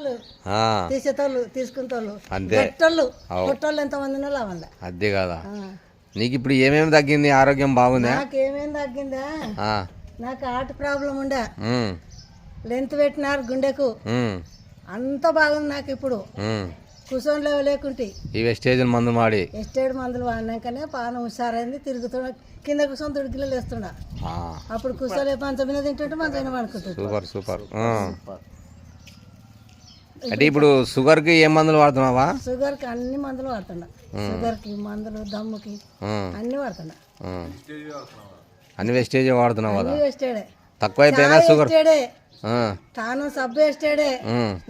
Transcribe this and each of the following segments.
వాళ్ళు తీసేటోళ్ళు తీసుకుంటోళ్ళు పెట్టోళ్ళు కొట్టోళ్ళు ఎంతమంది ఉన్నారు వాళ్ళ అదే కదా. నీకు ఇప్పుడు ఏమేమి తగ్గింది? ఆరోగ్యం బాగుందా? నాకు ఏమేమి తగ్గిందా? నాకు హార్ట్ ప్రాబ్లం ఉండే, లెంత్ పెట్టినారు గుండెకు, అంత బాగుంది నాకు ఇప్పుడు. కూర్చొని లేకుంటే ఈ వెస్టేజ్ మందు మాడి వెస్టేజ్ మందులు వాడినాకనే పానం హుషారైంది. తిరుగుతున్నా కింద కూర్చొని దుడికిలో వేస్తున్నా. అప్పుడు కూర్చోలే మంచం మీద తింటుంటే మంచం అనుకుంటుంది. Super super. అంటే ఇప్పుడు షుగర్ కి ఏం మందులు వాడుతున్నావా? షుగర్ కి అన్ని మందులు వాడుతున్నా. షుగర్ కి మందులు, దమ్ముకి అన్ని వాడుతున్నా. అన్ని వెస్టేజ్ వాడుతున్నావు కదా? వెస్టేడే. తక్కువ అయిపోయినా షుగర్ తాను సబ్బు వేస్తాడే,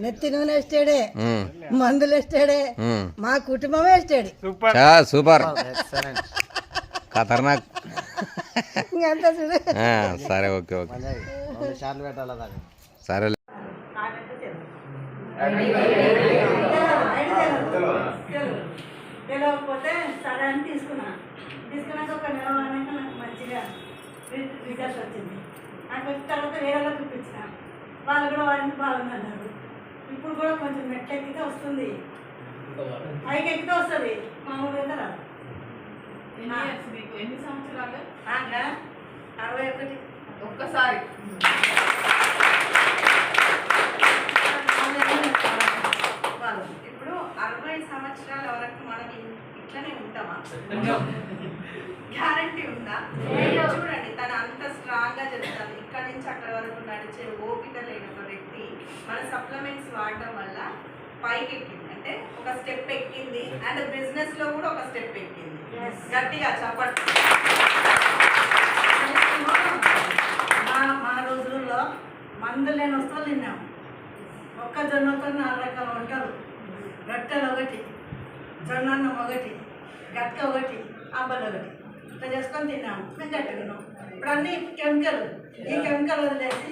నెత్తి నూనె వేస్తాడే, మందులు వేస్తాడే, మా కుటుంబం వేస్తాడు. సూపర్ ఖతర్నాక్. అంతా చూడు. సరే ఓకే ఓకే సరే. తెలియకపోతే సరే అని తీసుకున్నాక ఒక నెల నాకు మంచిగా రిజల్ట్ వచ్చింది. నాకు వచ్చిన తర్వాత వేరేలో చూపించిన వాళ్ళు కూడా వాడిని బాగుందన్నారు. ఇప్పుడు కూడా కొంచెం మెట్లు ఎక్కితే వస్తుంది, పైకి ఎక్కితే వస్తుంది, మామూలు అయితే రాదు. ఎన్ని సంవత్సరాలు? 61. ఒక్కసారి ఇప్పుడు 60 సంవత్సరాల వరకు మనం ఇట్లనే ఉంటామా? గ్యారంటీ ఉందా? చూడండి, తను అంత స్ట్రాంగ్ గా చెప్తాను. ఇక్కడ నుంచి అక్కడ వరకు నడిచే ఓపిక లేని ఒక వ్యక్తి మన సప్లిమెంట్స్ వాడడం వల్ల పైకి ఎక్కింది. అంటే ఒక స్టెప్ ఎక్కింది, అండ్ బిజినెస్ లో కూడా ఒక స్టెప్ ఎక్కింది. గట్టిగా చెప్పండి. మా రోజుల్లో మందులు లేని వస్తువులు తిన్నాం. మొక్కజొన్నతో 4 రకాల వంటలు, రొట్టెలు ఒకటి, జొన్నన్నం ఒకటి, గట్క ఒకటి, అంబలు ఒకటి, ఇట్లా చేసుకొని తిన్నాము. మేము గట్టిగా తిన్నాం. ఇప్పుడు అన్ని కెమికల్, ఈ కెమికల్ వదిలేసి